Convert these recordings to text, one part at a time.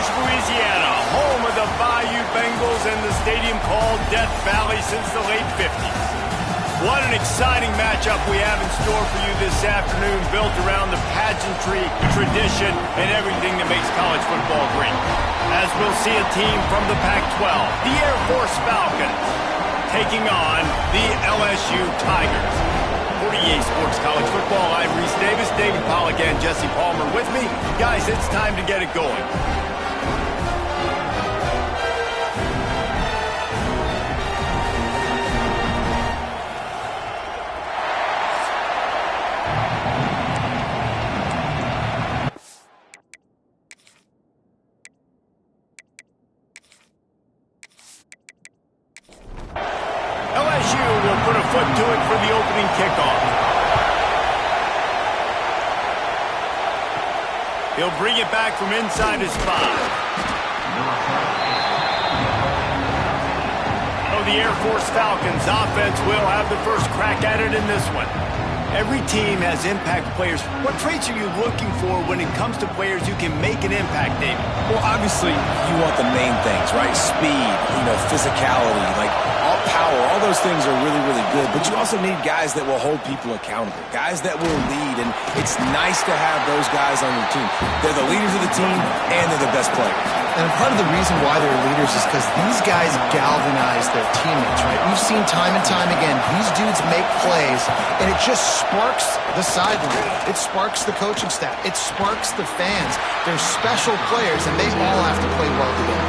Rouge, Louisiana, home of the Bayou Bengals and the stadium called Death Valley since the late 50s. What an exciting matchup we have in store for you this afternoon, built around the pageantry, tradition, and everything that makes college football great. As we'll see a team from the Pac-12, the Air Force Falcons, taking on the LSU Tigers. For EA Sports College Football, I'm Reese Davis, David Pollack, and Jesse Palmer with me. Guys, it's time to get it going. LSU will put a foot to it for the opening kickoff. He'll bring it back from inside his 5. Oh, the Air Force Falcons offense will have the first crack at it in this one. Every team has impact players. What traits are you looking for when it comes to players who can make an impact, David? Well, obviously, you want the main things, right? Speed, physicality, like all power, all those things are really, really good. But you also need guys that will hold people accountable, guys that will lead. And it's nice to have those guys on your team. They're the leaders of the team, and they're the best players. And part of the reason why they're leaders is because these guys galvanize their teammates, right? We've seen time and time again, these dudes make plays, and it just sparks the sideline. It sparks the coaching staff. It sparks the fans. They're special players, and they all have to play well together.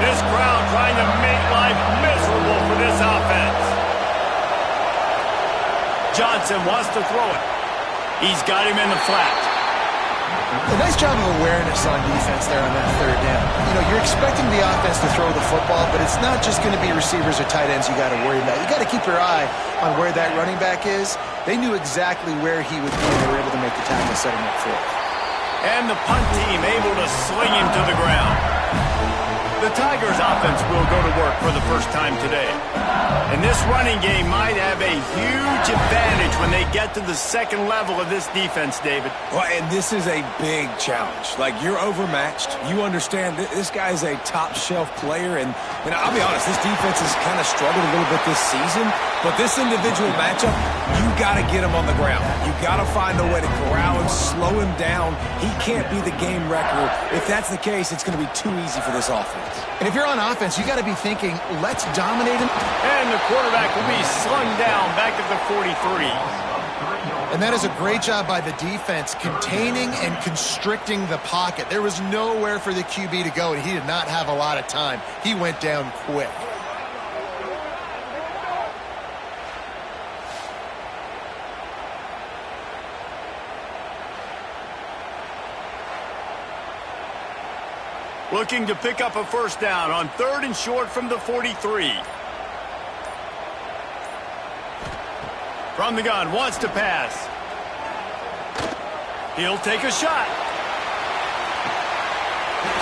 This crowd trying to make life miserable for this offense. Johnson wants to throw it. He's got him in the flat. A nice job of awareness on defense there on that third down. You're expecting the offense to throw the football, but it's not just going to be receivers or tight ends you got to worry about. You got to keep your eye on where that running back is. They knew exactly where he would be, and they were able to make the tackle, set him up for it. And the punt team able to sling him to the ground. The Tigers offense will go to work for the first time today. And this running game might have a huge advantage when they get to the second level of this defense, David. Well, and this is a big challenge. Like, you're overmatched. You understand this guy is a top-shelf player. And I'll be honest, this defense has kind of struggled a little bit this season. But this individual matchup, you got to get him on the ground. You got to find a way to corral him, slow him down. He can't be the game wrecker. If that's the case, it's going to be too easy for this offense. And if you're on offense, you got to be thinking, let's dominate him. And the quarterback will be slung down back at the 43. And that is a great job by the defense, containing and constricting the pocket. There was nowhere for the QB to go, and he did not have a lot of time. He went down quick. Looking to pick up a first down on 3rd and short from the 43. From the gun, wants to pass. He'll take a shot.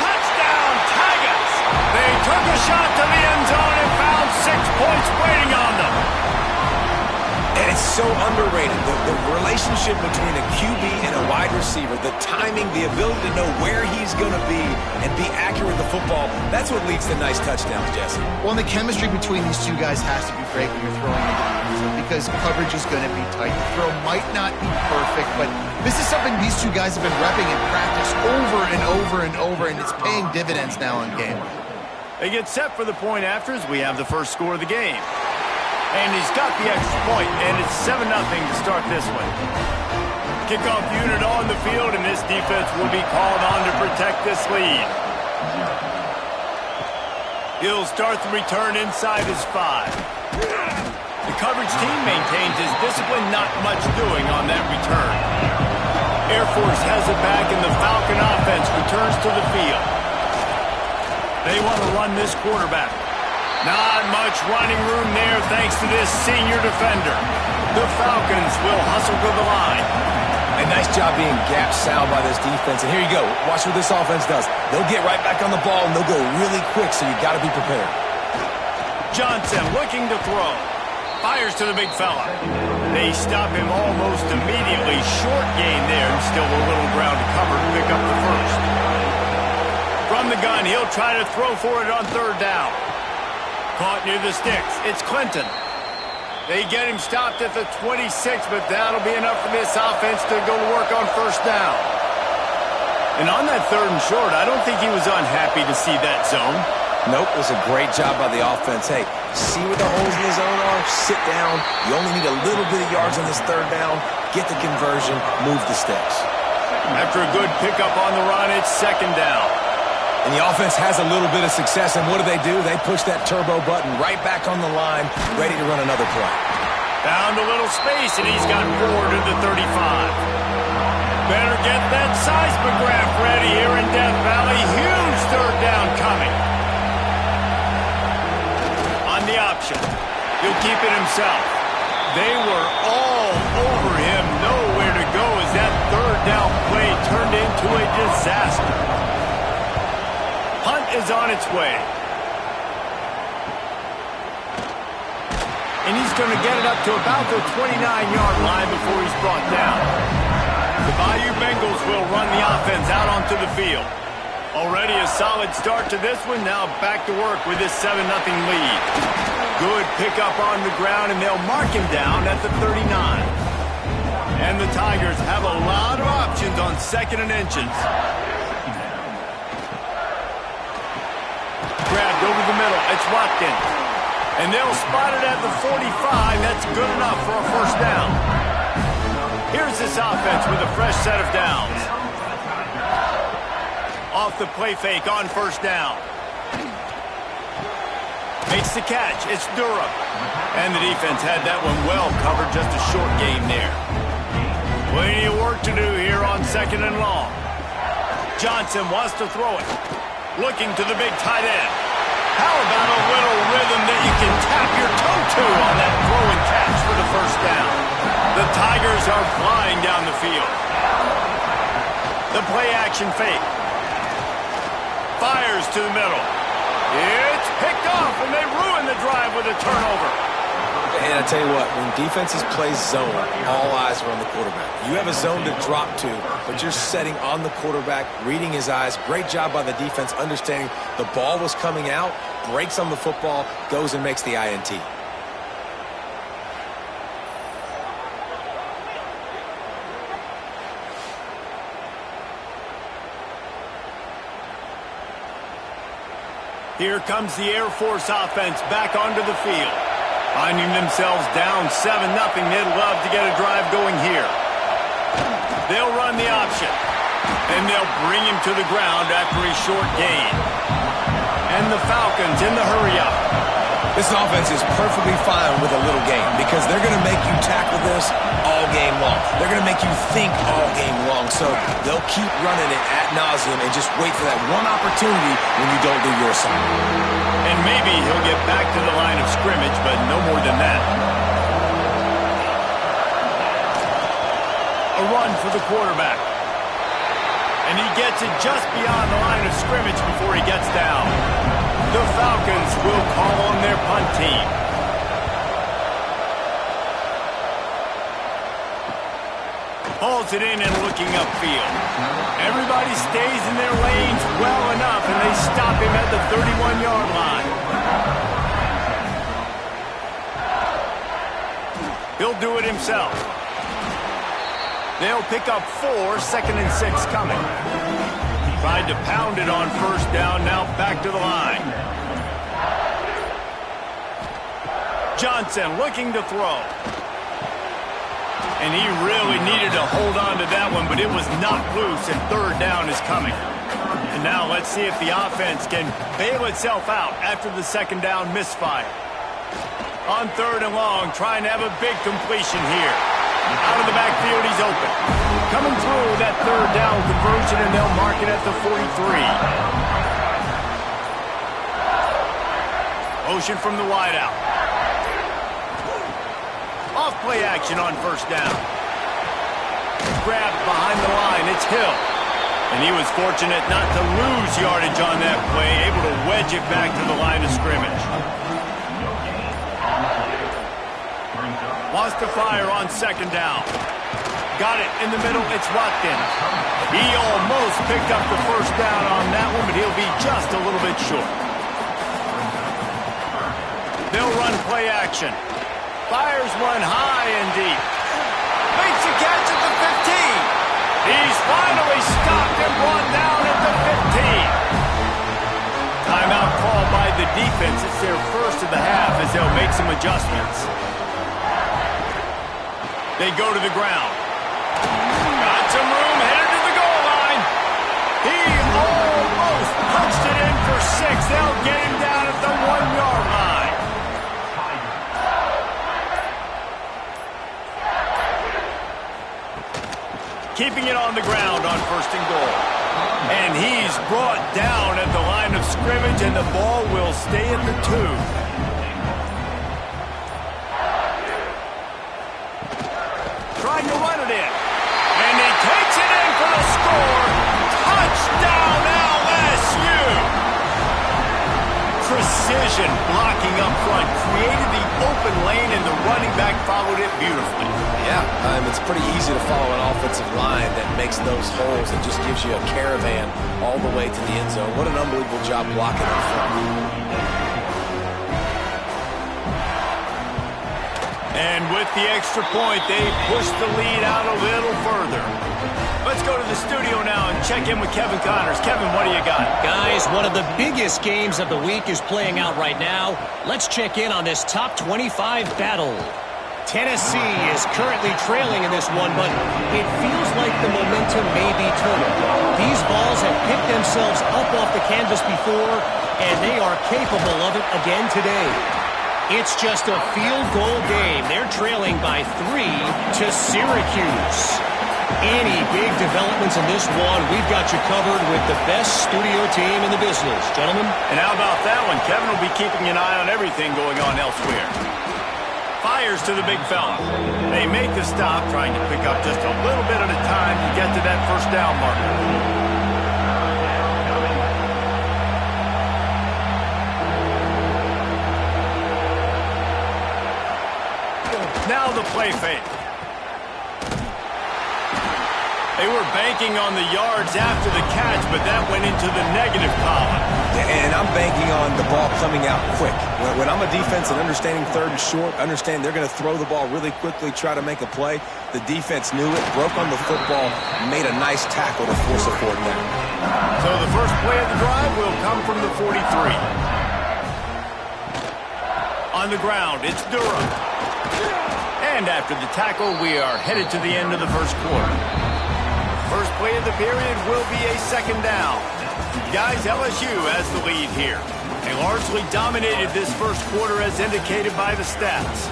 Touchdown, Tigers! They took a shot to the end zone and found 6 points waiting on them. And it's so underrated, the relationship between a QB and a wide receiver, the timing, the ability to know where he's going to be and be accurate with the football, that's what leads to nice touchdowns, Jesse. Well, and the chemistry between these two guys has to be great when you're throwing into the field because coverage is going to be tight. The throw might not be perfect, but this is something these two guys have been repping in practice over and over and over, and it's paying dividends now in game. They get set for the point after as we have the first score of the game. And he's got the extra point, and it's 7-0 to start this one. Kickoff unit on the field, and this defense will be called on to protect this lead. He'll start the return inside his 5. The coverage team maintains his discipline, not much doing on that return. Air Force has it back, and the Falcon offense returns to the field. They want to run this quarterback. Not much running room there thanks to this senior defender. The Falcons will hustle to the line. A nice job being gap sound by this defense. And here you go. Watch what this offense does. They'll get right back on the ball, and they'll go really quick, so you got to be prepared. Johnson looking to throw. Fires to the big fella. They stop him almost immediately. Short gain there, and still a little ground to cover to pick up the first. From the gun, he'll try to throw for it on third down. Caught near the sticks. It's Clinton. They get him stopped at the 26, but that'll be enough for this offense to go to work on first down. And on that 3rd and short, I don't think he was unhappy to see that zone. Nope, it was a great job by the offense. Hey, see where the holes in the zone are? Sit down. You only need a little bit of yards on this 3rd down. Get the conversion. Move the sticks. After a good pickup on the run, it's 2nd down. And the offense has a little bit of success, and what do? They push that turbo button right back on the line, ready to run another play. Found a little space, and he's got 4 to the 35. Better get that seismograph ready here in Death Valley. Huge 3rd down coming. On the option, he'll keep it himself. They were all over him, nowhere to go as that 3rd down play turned into a disaster. Hunt is on its way. And he's going to get it up to about the 29-yard line before he's brought down. The Bayou Bengals will run the offense out onto the field. Already a solid start to this one. Now back to work with this 7-0 lead. Good pickup on the ground, and they'll mark him down at the 39. And the Tigers have a lot of options on 2nd and inches. Grabbed over the middle. It's Watkins. And they'll spot it at the 45. That's good enough for a first down. Here's this offense with a fresh set of downs. Off the play fake on first down. Makes the catch. It's Durham. And the defense had that one well covered. Just a short game there. Plenty of work to do here on 2nd and long. Johnson wants to throw it. Looking to the big tight end. How about a little rhythm that you can tap your toe to on that throw and catch for the first down? The Tigers are flying down the field. The play action fake. Fires to the middle. It's picked off, and they ruin the drive with a turnover. And I tell you what, when defenses play zone, all eyes are on the quarterback. You have a zone to drop to, but you're setting on the quarterback, reading his eyes. Great job by the defense, understanding the ball was coming out, breaks on the football, goes and makes the INT. Here comes the Air Force offense back onto the field. Finding themselves down 7-0, they'd love to get a drive going here. They'll run the option, and they'll bring him to the ground after a short gain. And the Falcons in the hurry-up. This offense is perfectly fine with a little game because they're going to make you tackle this all game long. They're going to make you think all game long, so they'll keep running it ad nauseum and just wait for that one opportunity when you don't do your assignment. And maybe he'll get back to the line of scrimmage, but no more than that. A run for the quarterback. And he gets it just beyond the line of scrimmage before he gets down. The Falcons will call on their punt team. Hauls it in and looking upfield. Everybody stays in their lanes well enough, and they stop him at the 31-yard line. He'll do it himself. They'll pick up 4, 2nd and 6 coming. Tried to pound it on first down, now back to the line. Johnson looking to throw. And he really needed to hold on to that one, but it was knocked loose, and third down is coming. And now let's see if the offense can bail itself out after the 2nd down misfire. On 3rd and long, trying to have a big completion here. Out of the backfield, he's open. Coming through that 3rd down conversion, and they'll mark it at the 43. Motion from the wideout. Off play action on first down. Grabbed behind the line. It's Hill. And he was fortunate not to lose yardage on that play, able to wedge it back to the line of scrimmage. Wants to fire on 2nd down. got it in the middle. It's Watkins. He almost picked up the first down on that one, but he'll be just a little bit short. They'll run play action. Fires one high and deep. Makes a catch at the 15. He's finally stopped and brought down at the 15. Timeout called by the defense. It's their first of the half as they'll make some adjustments. They go to the ground. Got some room, headed to the goal line. He almost punched it in for 6. They'll get him down at the 1-yard line. Keeping it on the ground on 1st and goal. And he's brought down at the line of scrimmage, and the ball will stay at the 2. Trying to run it in. And he takes it in for the score. Touchdown, LSU! Precision blocking up front. Created the open lane, and the running back followed it beautifully. Yeah, it's pretty easy to follow an offensive line that makes those holes and just gives you a caravan all the way to the end zone. What an unbelievable job blocking up front. And with the extra point, they push the lead out a little further. Let's go to the studio now and check in with Kevin Connors. Kevin, what do you got? Guys, one of the biggest games of the week is playing out right now. Let's check in on this top 25 battle. Tennessee is currently trailing in this one, but it feels like the momentum may be turning. These balls have picked themselves up off the canvas before, and they are capable of it again today. It's just a field goal game. They're trailing by 3 to Syracuse. Any big developments in this one, we've got you covered with the best studio team in the business. Gentlemen? And how about that one? Kevin will be keeping an eye on everything going on elsewhere. Fires to the big fella. They make the stop, trying to pick up just a little bit at a time to get to that first down marker. Now the play fake. They were banking on the yards after the catch, but that went into the negative column. And I'm banking on the ball coming out quick. When I'm a defense and understanding 3rd and short, understand they're going to throw the ball really quickly, try to make a play. The defense knew it, broke on the football, made a nice tackle to force a 4th down. So the first play of the drive will come from the 43. On the ground, it's Durham. And after the tackle, we are headed to the end of the first quarter. First play of the period will be a 2nd down. Guys, LSU has the lead here. They largely dominated this first quarter as indicated by the stats.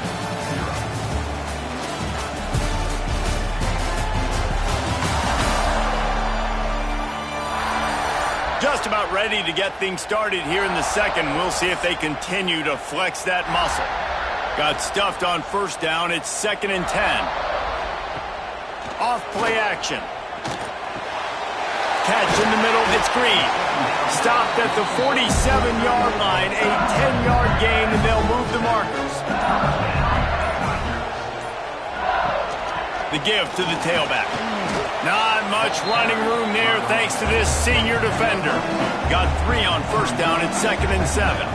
Just about ready to get things started here in the second. We'll see if they continue to flex that muscle. Got stuffed on 1st down. It's 2nd and 10. Off play action. Catch in the middle. It's Green. Stopped at the 47-yard line. A 10-yard gain, and they'll move the markers. The give to the tailback. Not much running room there thanks to this senior defender. Got 3 on 1st down. It's 2nd and 7.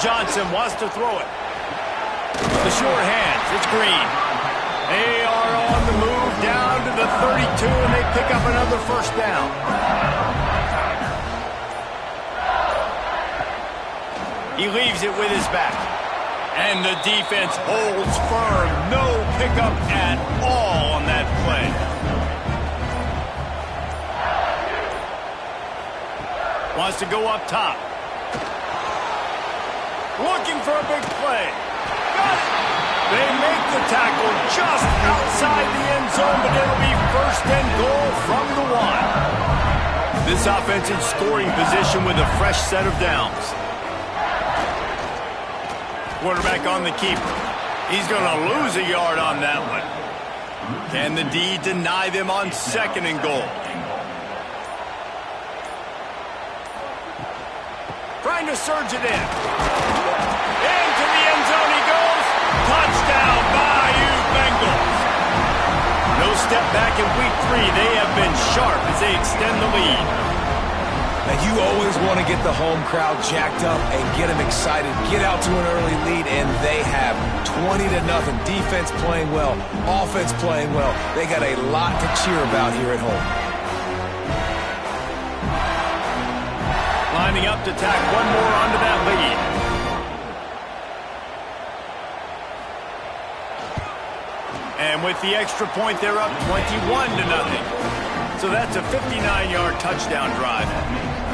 Johnson wants to throw it. The short hands. It's Green. They are on the move down to the 32, and they pick up another 1st down. He leaves it with his back. And the defense holds firm. No pickup at all on that play. Wants to go up top. Looking for a big play. Got it. They make the tackle just outside the end zone, but it'll be 1st and goal from the 1. This offense in scoring position with a fresh set of downs. Quarterback on the keeper. He's going to lose a yard on that one. Can the D deny them on 2nd and goal? Trying to surge it in. Into the end zone he goes. Touchdown, Bayou Bengals. step back in week 3. They have been sharp as they extend the lead. Now, you always want to get the home crowd jacked up and get them excited, get out to an early lead, and they have 20-0. Defense playing well, offense playing well. They got a lot to cheer about here at home. Lining up to tack one more onto that lead. And with the extra point, they're up 21-0. So that's a 59-yard touchdown drive.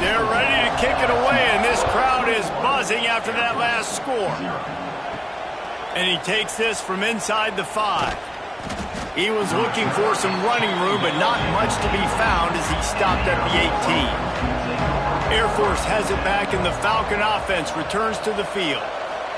They're ready to kick it away, and this crowd is buzzing after that last score. And he takes this from inside the 5. He was looking for some running room, but not much to be found as he stopped at the 18. Air Force has it back, and the Falcon offense returns to the field.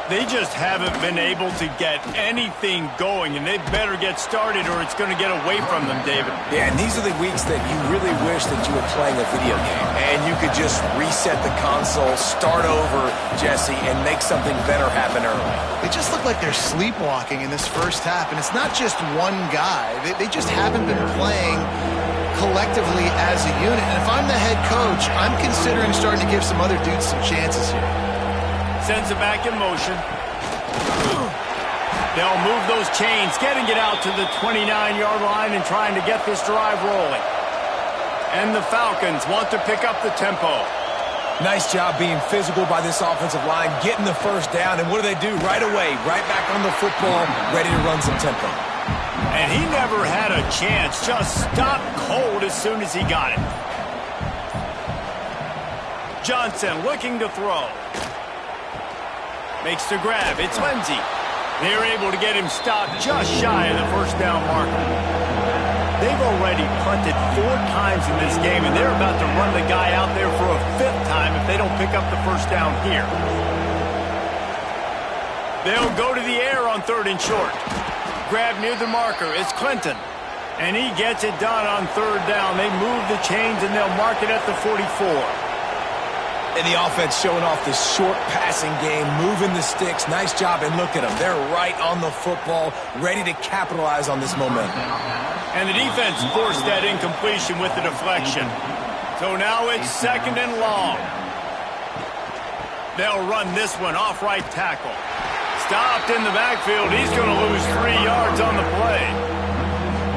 They just haven't been able to get anything going, and they better get started or it's going to get away from them, David. Yeah, and these are the weeks that you really wish that you were playing a video game, and you could just reset the console, start over, Jesse, and make something better happen early. They just look like they're sleepwalking in this first half, and it's not just one guy. They just haven't been playing collectively as a unit. And if I'm the head coach, I'm considering starting to give some other dudes some chances here. Sends it back in motion. They'll move those chains, getting it out to the 29-yard line and trying to get this drive rolling. And the Falcons want to pick up the tempo. Nice job being physical by this offensive line, getting the first down, and what do? Right away, right back on the football, ready to run some tempo. And he never had a chance, just stopped cold as soon as he got it. Johnson looking to throw. Makes the grab. It's Lindsey. They're able to get him stopped just shy of the first down marker. They've already punted 4 times in this game, and they're about to run the guy out there for a 5th time if they don't pick up the first down here. They'll go to the air on 3rd and short. Grab near the marker. It's Clinton. And he gets it done on 3rd down. They move the chains, and they'll mark it at the 44. And the offense showing off this short passing game, moving the sticks. Nice job, and look at them. They're right on the football, ready to capitalize on this momentum. And the defense forced that incompletion with the deflection. So now it's 2nd and long. They'll run this one off right tackle. Stopped in the backfield. He's going to lose 3 yards on the play.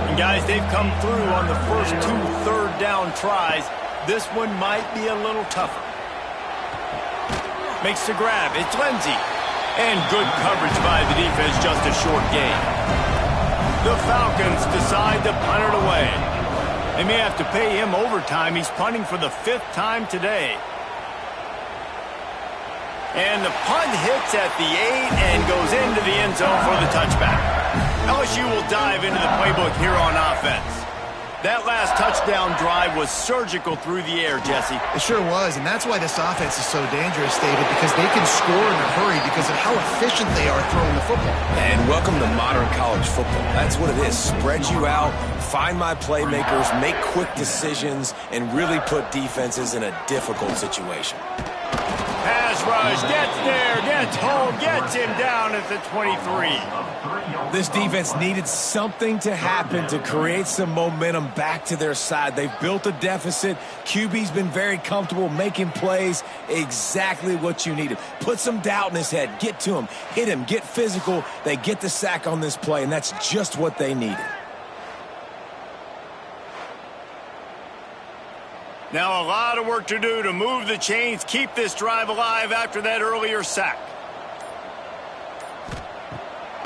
And guys, they've come through on the first 2 third down tries. This one might be a little tougher. Makes the grab. It's Lindsey. And good coverage by the defense, just a short gain. The Falcons decide to punt it away. They may have to pay him overtime. He's punting for the 5th time today. And the punt hits at the 8 and goes into the end zone for the touchback. LSU will dive into the playbook here on offense. That last touchdown drive was surgical through the air, Jesse. It sure was, and that's why this offense is so dangerous, David, because they can score in a hurry because of how efficient they are throwing the football. And welcome to modern college football. That's what it is. Spread you out, find my playmakers, make quick decisions, and really put defenses in a difficult situation. Pass rush, gets there, gets home, gets him down at the 23. This defense needed something to happen to create some momentum back to their side. They've built a deficit. QB's been very comfortable making plays. Exactly what you needed. Put some doubt in his head. Get to him. Hit him. Get physical. They get the sack on this play, and that's just what they needed. Now a lot of work to do to move the chains, keep this drive alive after that earlier sack.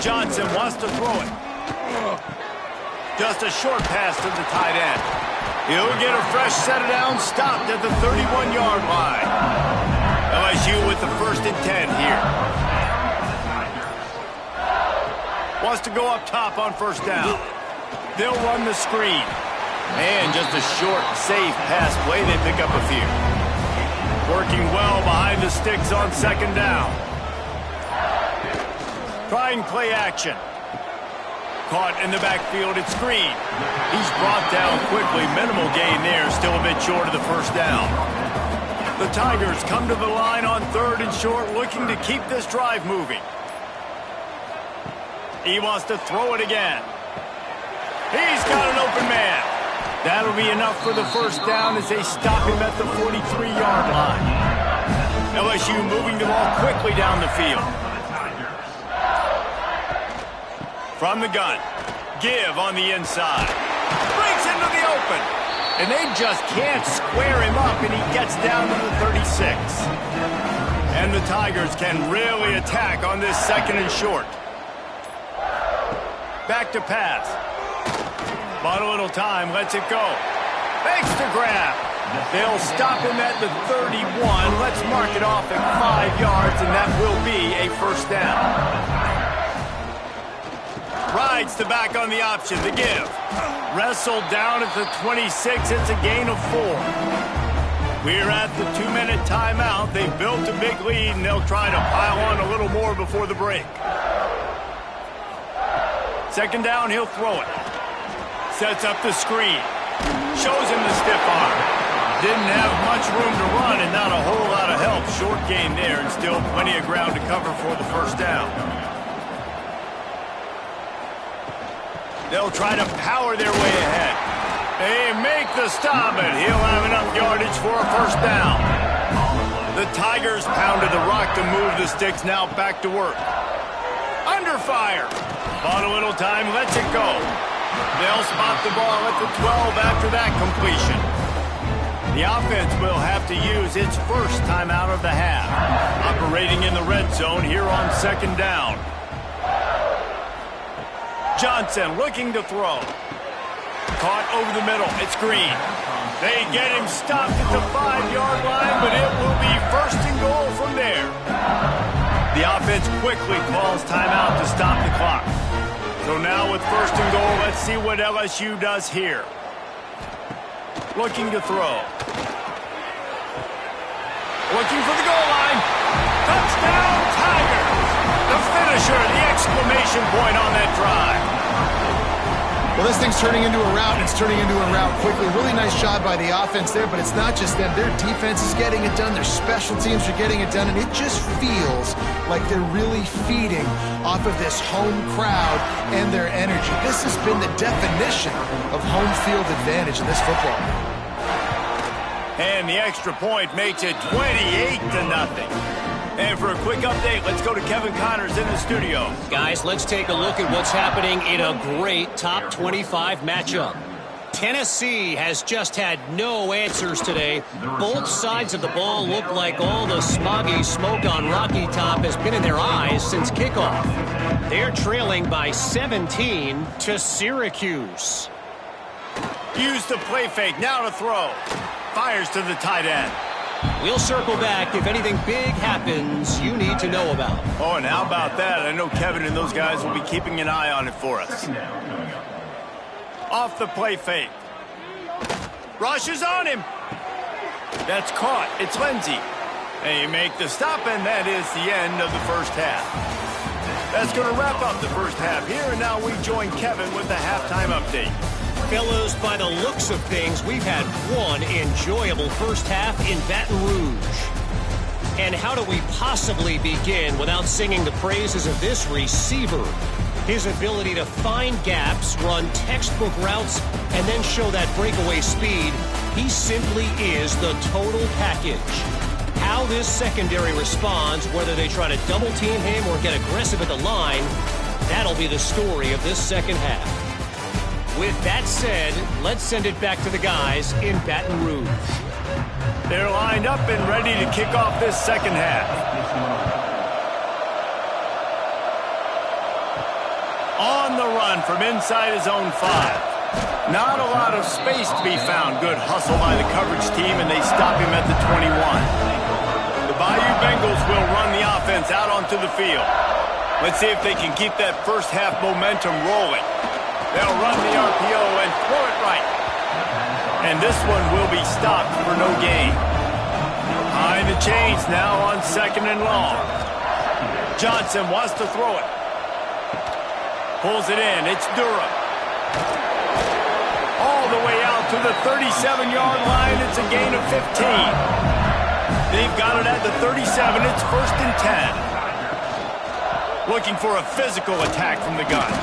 Johnson wants to throw it. Just a short pass to the tight end. He'll get a fresh set it down, stopped at the 31-yard line. LSU with the 1st and 10 here. Wants to go up top on 1st down. They'll run the screen. And just a short, safe pass play. They pick up a few. Working well behind the sticks on 2nd down. Trying play action. Caught in the backfield at screen. He's brought down quickly. Minimal gain there. Still a bit short of the 1st down. The Tigers come to the line on 3rd and short, looking to keep this drive moving. He wants to throw it again. He's got an open man. That'll be enough for the first down as they stop him at the 43-yard line. LSU moving the ball quickly down the field. From the gun, give on the inside. Breaks into the open. And they just can't square him up, and he gets down to the 36. And the Tigers can really attack on this second and short. Back to pass. But a little time, lets it go. Makes the grab. They'll stop him at the 31. Let's mark it off at 5 yards, and that will be a first down. Rides the back on the option, the give. Wrestled down at the 26. It's a gain of 4. We're at the 2-minute timeout. They've built a big lead, and they'll try to pile on a little more before the break. Second down, he'll throw it. Sets up the screen. Shows him the stiff arm. Didn't have much room to run and not a whole lot of help. Short gain there and still plenty of ground to cover for the first down. They'll try to power their way ahead. They make the stop, and he'll have enough yardage for a first down. The Tigers pounded the rock to move the sticks, now back to work. Under fire. Bought a little time, lets it go. They'll spot the ball at the 12 after that completion. The offense will have to use its first timeout of the half. Operating in the red zone here on second down. Johnson looking to throw. Caught over the middle. It's Green. They get him stopped at the 5-yard line, but it will be first and goal from there. The offense quickly calls timeout to stop the clock. So now with first and goal, let's see what LSU does here. Looking to throw. Looking for the goal line. Touchdown, Tigers! The finisher, the exclamation point on that drive. Well, this thing's turning into a rout, and it's turning into a rout quickly. Really nice job by the offense there, but it's not just them. Their defense is getting it done. Their special teams are getting it done, and it just feels like they're really feeding off of this home crowd and their energy. This has been the definition of home field advantage in this football. And the extra point makes it 28-0. And for a quick update, let's go to Kevin Connors in the studio. Guys, let's take a look at what's happening in a great top 25 matchup. Tennessee has just had no answers today. Both sides of the ball look like all the smoggy smoke on Rocky Top has been in their eyes since kickoff. They're trailing by 17 to Syracuse. Use the play fake, now to throw. Fires to the tight end. We'll circle back if anything big happens you need to know about. Oh, and how about that? I know Kevin and those guys will be keeping an eye on it for us. Off the play fake. Rushes on him. That's caught. It's Lindsey. They make the stop, and that is the end of the first half. That's going to wrap up the first half here, and now we join Kevin with the halftime update. Fellows, by the looks of things, we've had one enjoyable first half in Baton Rouge. And how do we possibly begin without singing the praises of this receiver? His ability to find gaps, run textbook routes, and then show that breakaway speed, he simply is the total package. How this secondary responds, whether they try to double-team him or get aggressive at the line, that'll be the story of this second half. With that said, let's send it back to the guys in Baton Rouge. They're lined up and ready to kick off this second half. On the run from inside his own 5. Not a lot of space to be found. Good hustle by the coverage team, and they stop him at the 21. The Bayou Bengals will run the offense out onto the field. Let's see if they can keep that first half momentum rolling. They'll run the RPO and throw it right. And this one will be stopped for no gain. Behind the chains now on second and long. Johnson wants to throw it. Pulls it in. It's Durham. All the way out to the 37-yard line. It's a gain of 15. They've got it at the 37. It's first and 10. Looking for a physical attack from the gun.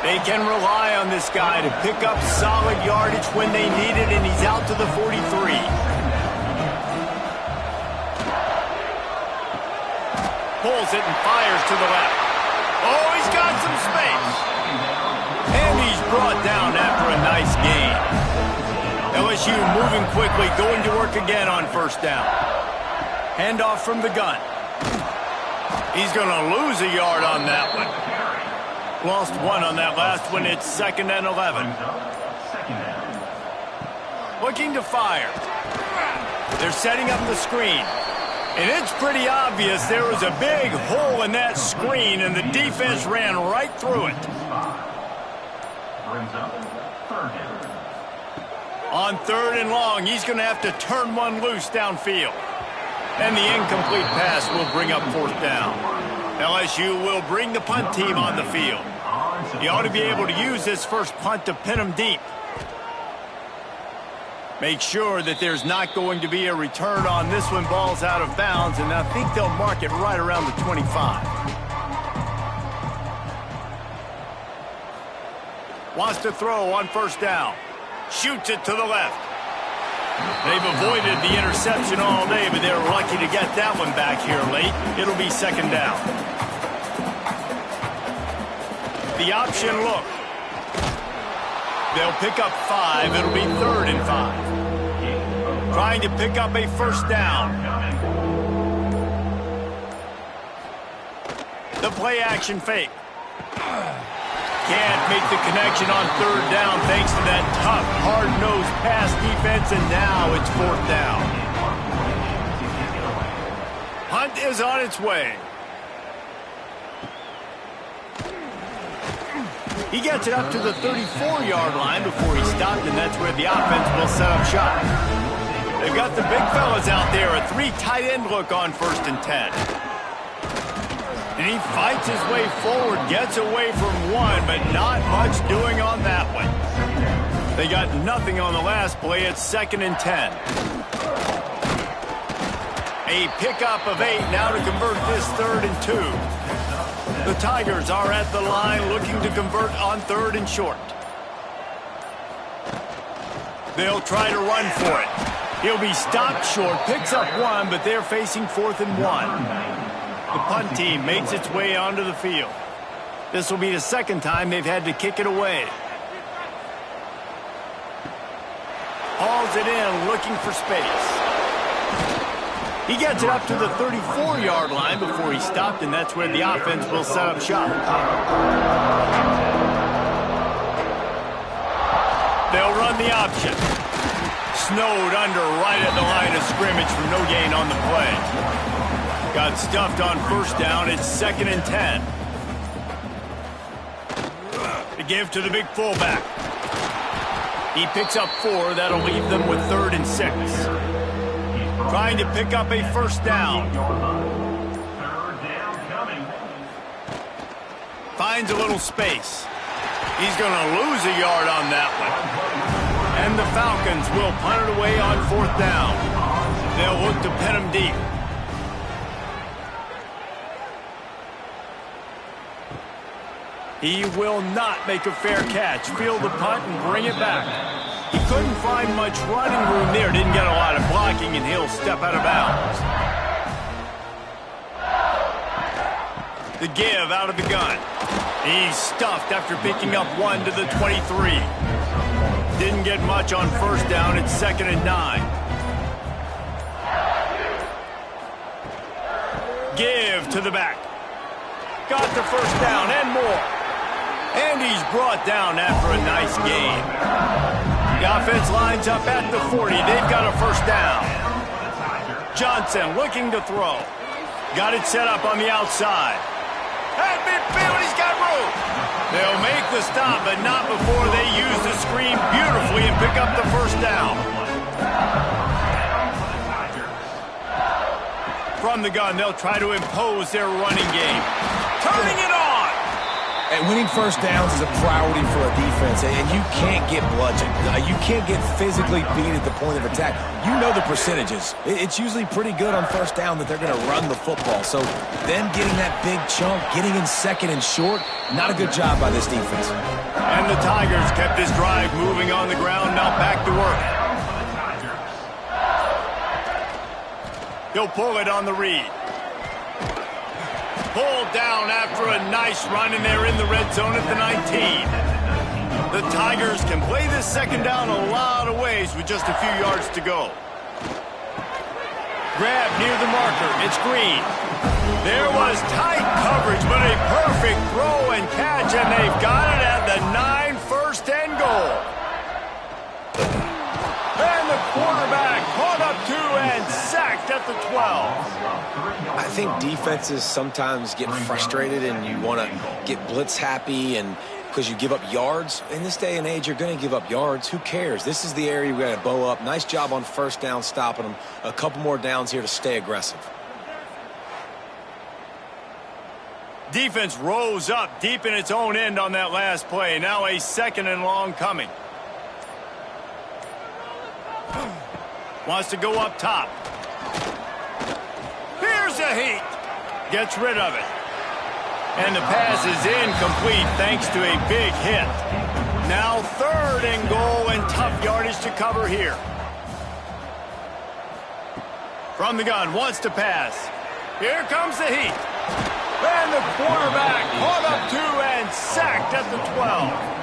They can rely on this guy to pick up solid yardage when they need it, and he's out to the 43. Pulls it and fires to the left. Oh, he's got some space. And he's brought down after a nice gain. LSU moving quickly, going to work again on first down. Handoff from the gun. He's going to lose a yard on that one. Lost one on that last one. It's 2nd and 11. Looking to fire. They're setting up the screen. And it's pretty obvious there was a big hole in that screen, and the defense ran right through it. On 3rd and long, he's going to have to turn one loose downfield. And the incomplete pass will bring up 4th down. LSU will bring the punt team on the field. He ought to be able to use this first punt to pin him deep. Make sure that there's not going to be a return on this when ball's out of bounds, and I think they'll mark it right around the 25. Wants to throw on first down. Shoots it to the left. They've avoided the interception all day, but they're lucky to get that one back here late. It'll be 2nd down. The option look. They'll pick up 5. It'll be 3rd and 5. Trying to pick up a first down. The play action fake. Can't make the connection on 3rd down thanks to that tough, hard-nosed pass defense, and now it's 4th down. Hunt is on its way. He gets it up to the 34-yard line before he stopped, and that's where the offense will set up shop. They've got the big fellas out there, a 3 tight end look on 1st and 10. And he fights his way forward, gets away from one, but not much doing on that one. They got nothing on the last play. It's 2nd and 10. A pickup of 8 now to convert this 3rd and 2. The Tigers are at the line looking to convert on 3rd and short. They'll try to run for it. He'll be stopped short, picks up 1, but they're facing 4th and 1. The punt team makes its way onto the field. This will be the 2nd time they've had to kick it away. Hauls it in, looking for space. He gets it up to the 34-yard line before he stopped, and that's where the offense will set up shop. They'll run the option. Snowed under right at the line of scrimmage for no gain on the play. Got stuffed on first down. It's 2nd and 10. The give to the big fullback. He picks up 4. That'll leave them with 3rd and 6. Trying to pick up a first down. Finds a little space. He's going to lose a yard on that one. And the Falcons will punt it away on 4th down. They'll look to pin him deep. He will not make a fair catch. Field the punt and bring it back. He couldn't find much running room there. Didn't get a lot of blocking, and he'll step out of bounds. The give out of the gun. He's stuffed after picking up 1 to the 23. Didn't get much on first down. It's 2nd and 9. Give to the back. Got the first down and more. And he's brought down after a nice gain. The offense lines up at the 40. They've got a first down. Johnson looking to throw. Got it set up on the outside. At midfield, he's got room. They'll make the stop, but not before they use the screen beautifully and pick up the first down. From the gun, they'll try to impose their running game. Turning it on. And winning first downs is a priority for a defense, and you can't get bludgeoned. You can't get physically beat at the point of attack. You know the percentages. It's usually pretty good on first down that they're going to run the football. So them getting that big chunk, getting in second and short, not a good job by this defense. And the Tigers kept this drive moving on the ground. Now back to work. He'll pull it on the read. Pulled down after a nice run, and they're in the red zone at the 19. The Tigers can play this second down a lot of ways with just a few yards to go. Grab near the marker. It's Green. There was tight coverage, but a perfect throw and catch, and they've got it at the 9, first and goal. And the quarterback caught up to and sacked at the 12. I think defenses sometimes get frustrated and you want to get blitz happy and because you give up yards. In this day and age, you're going to give up yards. Who cares? This is the area we got to bow up. Nice job on first down stopping them. A couple more downs here to stay aggressive. Defense rose up deep in its own end on that last play. Now a second and long coming. Wants to go up top. Here's a heat. Gets rid of it. And the pass is incomplete thanks to a big hit. Now third and goal and tough yardage to cover here. From the gun, wants to pass. Here comes the heat. And the quarterback caught up to and sacked at the 12.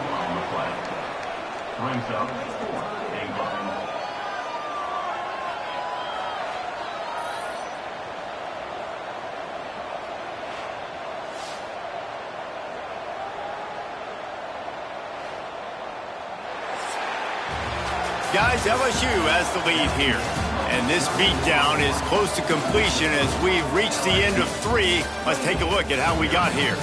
Guys, LSU has the lead here. And this beatdown is close to completion as we've reached the end of 3. Let's take a look at how we got here.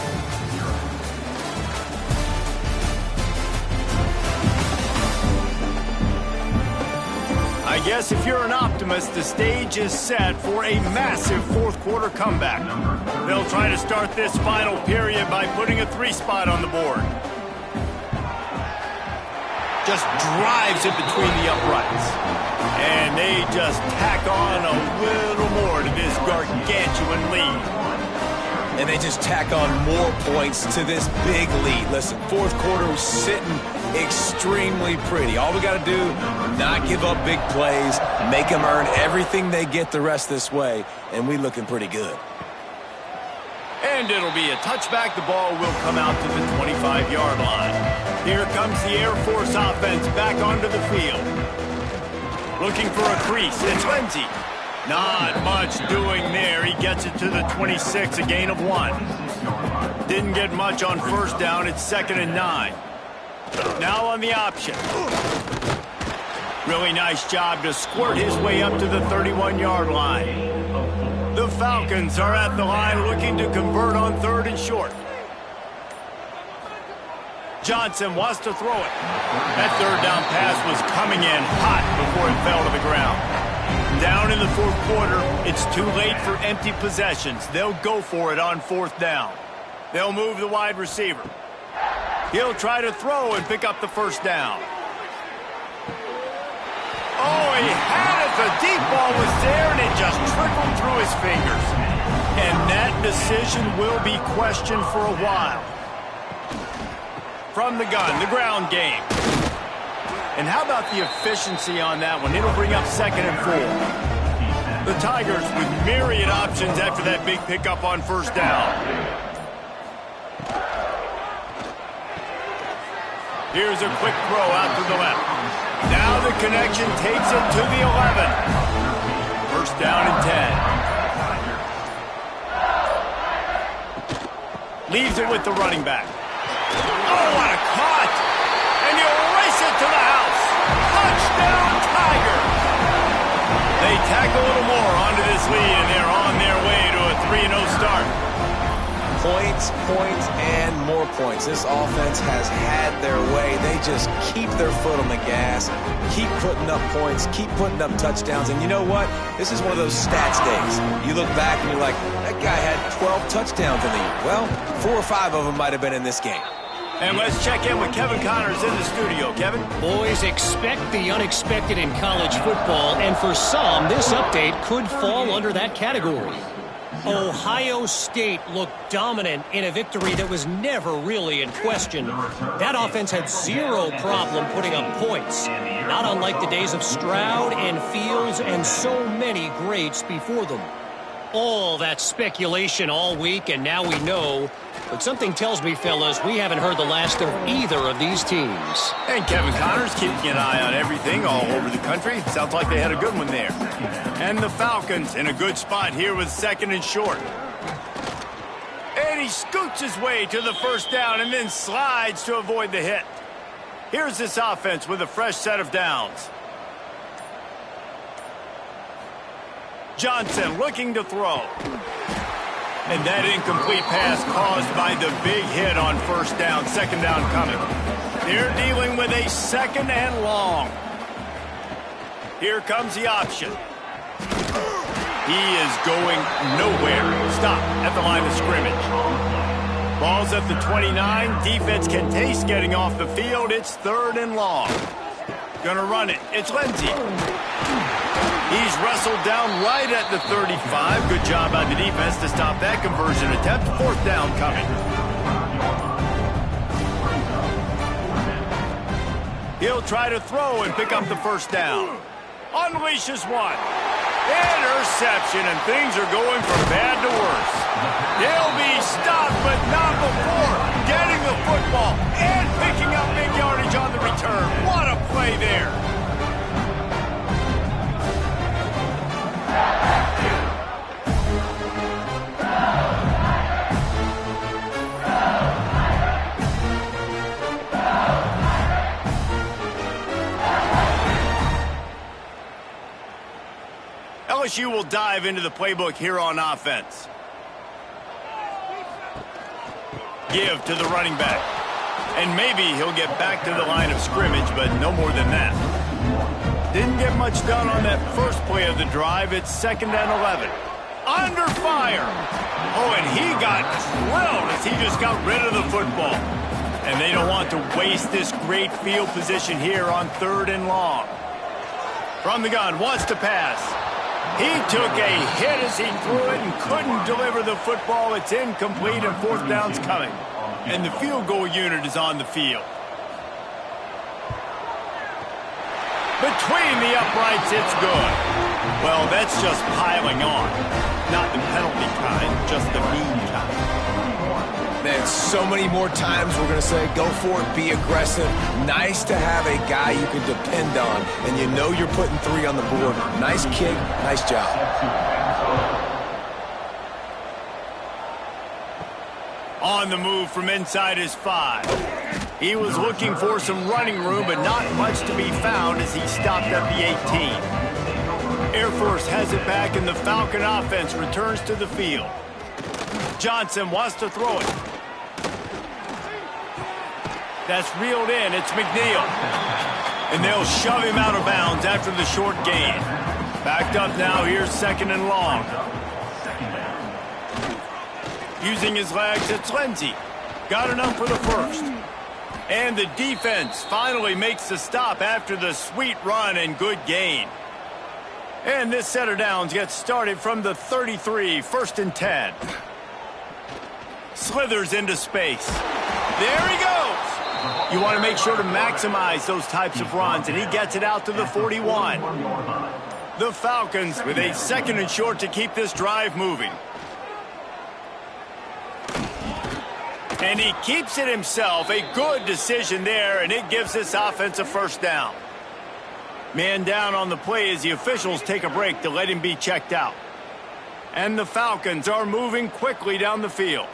I guess if you're an optimist, the stage is set for a massive fourth quarter comeback. They'll try to start this final period by putting a 3 spot on the board. Just drives it between the uprights. And they just tack on a little more to this gargantuan lead. And they just tack on more points to this big lead. Listen, fourth quarter was sitting extremely pretty. All we got to do, not give up big plays, make them earn everything they get the rest this way, and we looking pretty good. And it'll be a touchback. The ball will come out to the 25-yard line. Here comes the Air Force offense back onto the field. Looking for a crease. It's Lindsey. Not much doing there. He gets it to the 26, a gain of 1. Didn't get much on first down. It's 2nd and 9. Now on the option. Really nice job to squirt his way up to the 31-yard line. The Falcons are at the line looking to convert on 3rd and short. Johnson wants to throw it. That 3rd down pass was coming in hot before it fell to the ground. Down in the 4th quarter, it's too late for empty possessions. They'll go for it on 4th down. They'll move the wide receiver. He'll try to throw and pick up the 1st down. Oh, he had it. The deep ball was there, and it just trickled through his fingers. And that decision will be questioned for a while. From the gun, the ground game. And how about the efficiency on that one? It'll bring up 2nd and 4. The Tigers with myriad options after that big pickup on 1st down. Here's a quick throw out to the left. Now the connection takes it to the 11. 1st down and 10. Leaves it with the running back. Oh, what a cut! And he'll race it to the house. Touchdown, Tiger! They tack a little more onto this lead, and they're on their way to a 3-0 start. Points, points, and more points. This offense has had their way. They just keep their foot on the gas, keep putting up points, keep putting up touchdowns. And you know what? This is one of those stats days. You look back and you're like, that guy had 12 touchdowns in the year. Well, 4 or 5 of them might have been in this game. And let's check in with Kevin Connors in the studio. Kevin? Boys, expect the unexpected in college football, and for some, this update could fall under that category. Ohio State looked dominant in a victory that was never really in question. That offense had zero problem putting up points, not unlike the days of Stroud and Fields and so many greats before them. All that speculation all week, and now we know. But something tells me, fellas, we haven't heard the last of either of these teams. And Kevin Connors keeping an eye on everything all over the country. Sounds like they had a good one there. And the Falcons in a good spot here with 2nd and short. And he scoots his way to the first down and then slides to avoid the hit. Here's this offense with a fresh set of downs. Johnson looking to throw. And that incomplete pass caused by the big hit on first down. 2nd down coming. They're dealing with a 2nd and long. Here comes the option. He is going nowhere. Stop at the line of scrimmage. Ball's at the 29. Defense can taste getting off the field. It's 3rd and long. Gonna run it. It's Lindsey. He's wrestled down right at the 35. Good job by the defense to stop that conversion attempt. 4th down coming. He'll try to throw and pick up the first down. Unleashes one. Interception, and things are going from bad to worse. They'll be stopped, but not before getting the football and picking up big yardage on the return. What a play there. LSU will dive into the playbook here on offense. Give to the running back. And maybe he'll get back to the line of scrimmage, but no more than that. Didn't get much done on that first play of the drive. It's 2nd and 11. Under fire. Oh, and he got drilled as he just got rid of the football. And they don't want to waste this great field position here on 3rd and long. From the gun, wants to pass. He took a hit as he threw it and couldn't deliver the football. It's incomplete, and 4th down's coming. And the field goal unit is on the field. Between the uprights, it's good. Well, that's just piling on. Not the penalty kind, just the mean kind. Man, so many more times we're going to say, go for it, be aggressive. Nice to have a guy you can depend on, and you know you're putting 3 on the board. Nice kick, nice job. On the move from inside his 5. He was looking for some running room, but not much to be found as he stopped at the 18. Air Force has it back, and the Falcon offense returns to the field. Johnson wants to throw it. That's reeled in. It's McNeil. And they'll shove him out of bounds after the short gain. Backed up now. Here's 2nd and long. Using his legs, it's Lindsey. Got enough for the first. And the defense finally makes the stop after the sweet run and good gain. And this set of downs gets started from the 33, 1st and 10. Slithers into space. There he goes. You want to make sure to maximize those types of runs, and he gets it out to the 41. The Falcons with a 2nd and short to keep this drive moving. And he keeps it himself. A good decision there, and it gives this offense a 1st down. Man down on the play as the officials take a break to let him be checked out. And the Falcons are moving quickly down the field.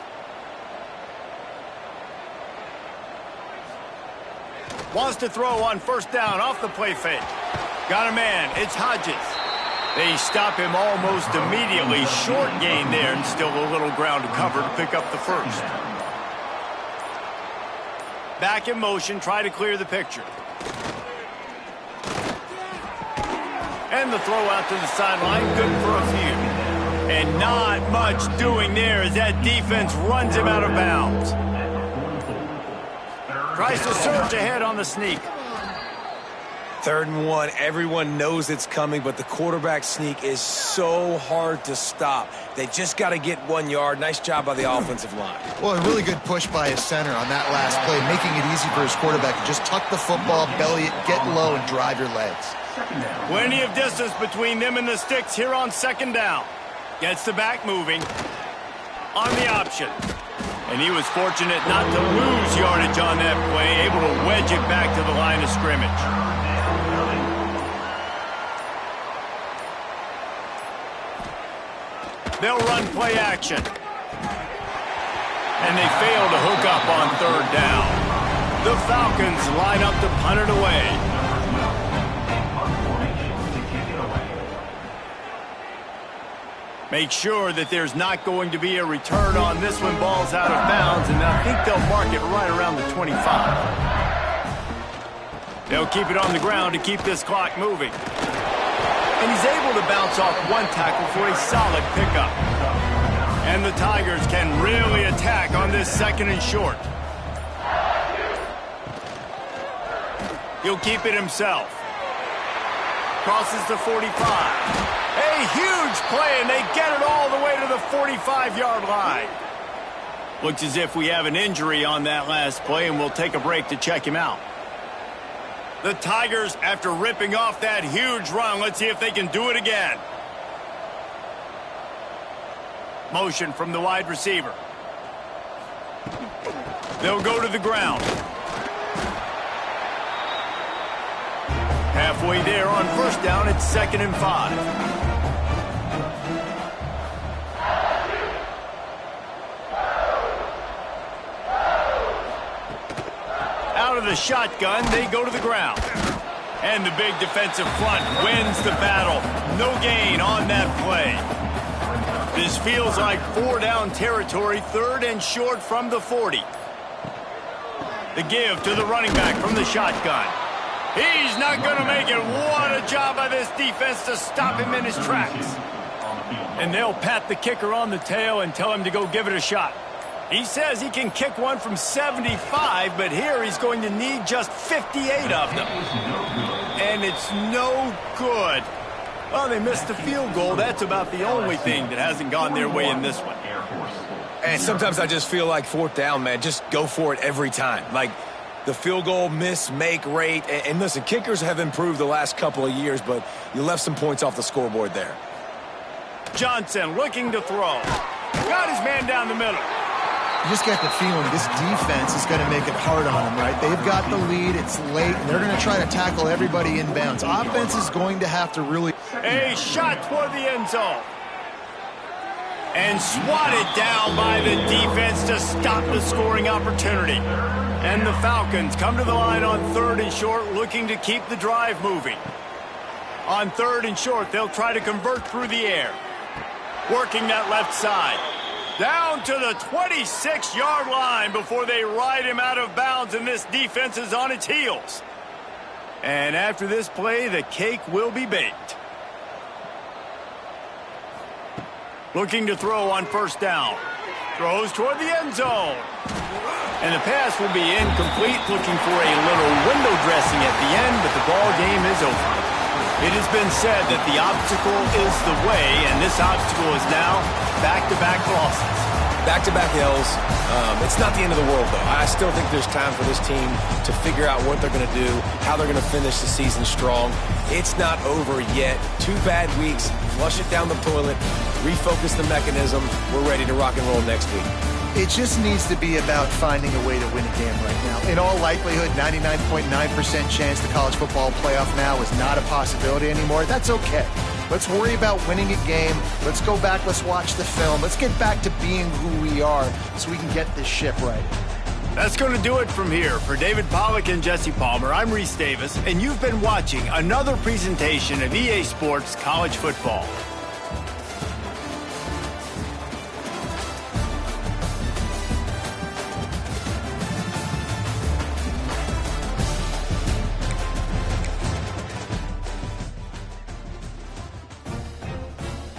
Wants to throw on 1st down off the play fake. Got a man. It's Hodges. They stop him almost immediately. Short gain there, and still a little ground to cover to pick up the first. Back in motion, try to clear the picture. And the throw out to the sideline, good for a few. And not much doing there as that defense runs him out of bounds. Tries to surge ahead on the sneak. 3rd and 1, everyone knows it's coming, but the quarterback sneak is so hard to stop. They just got to get 1 yard. Nice job by the offensive line. Well, a really good push by his center on that last play, making it easy for his quarterback to just tuck the football, belly it, get low, and drive your legs. Plenty of distance between them and the sticks here on 2nd down. Gets the back moving on the option. And he was fortunate not to lose yardage on that play, able to wedge it back to the line of scrimmage. They'll run play action. And they fail to hook up on 3rd down. The Falcons line up to punt it away. Make sure that there's not going to be a return on this one. Ball's out of bounds, and I think they'll mark it right around the 25. They'll keep it on the ground to keep this clock moving. And he's able to bounce off 1 tackle for a solid pickup. And the Tigers can really attack on this 2nd and short. He'll keep it himself. Crosses the 45. A huge play, and they get it all the way to the 45-yard line. Looks as if we have an injury on that last play, and we'll take a break to check him out. The Tigers, after ripping off that huge run, let's see if they can do it again. Motion from the wide receiver. They'll go to the ground. Halfway there on 1st down, it's 2nd and 5. Out of the shotgun, they go to the ground. And the big defensive front wins the battle. No gain on that play. This feels like 4-down territory, 3rd and short from the 40. The give to the running back from the shotgun. He's not going to make it. What a job by this defense to stop him in his tracks. And they'll pat the kicker on the tail and tell him to go give it a shot. He says he can kick one from 75, but here he's going to need just 58 of them. And it's no good. Well, they missed the field goal. That's about the only thing that hasn't gone their way in this one. And sometimes I just feel like 4th down, man, just go for it every time. Like the field goal miss-make rate. And listen, kickers have improved the last couple of years, but you left some points off the scoreboard there. Johnson looking to throw. Got his man down the middle. You just get the feeling this defense is going to make it hard on them, right? They've got the lead. It's late. And they're going to try to tackle everybody inbounds. Offense is going to have to really... A shot toward the end zone. And swatted down by the defense to stop the scoring opportunity. And the Falcons come to the line on 3rd and short, looking to keep the drive moving. On 3rd and short, they'll try to convert through the air. Working that left side. Down to the 26-yard line before they ride him out of bounds, and this defense is on its heels. And after this play, the cake will be baked. Looking to throw on 1st down. Throws toward the end zone. And the pass will be incomplete, looking for a little window dressing at the end, but the ball game is over. It has been said that the obstacle is the way, and this obstacle is now back-to-back losses. Back-to-back L's. It's not the end of the world, though. I still think there's time for this team to figure out what they're going to do, how they're going to finish the season strong. It's not over yet. 2 bad weeks. Flush it down the toilet. Refocus the mechanism. We're ready to rock and roll next week. It just needs to be about finding a way to win a game right now. In all likelihood, 99.9% chance the college football playoff now is not a possibility anymore. That's okay. Let's worry about winning a game. Let's go back. Let's watch the film. Let's get back to being who we are so we can get this ship right. That's going to do it from here. For David Pollack and Jesse Palmer, I'm Reese Davis, and you've been watching another presentation of EA Sports College Football.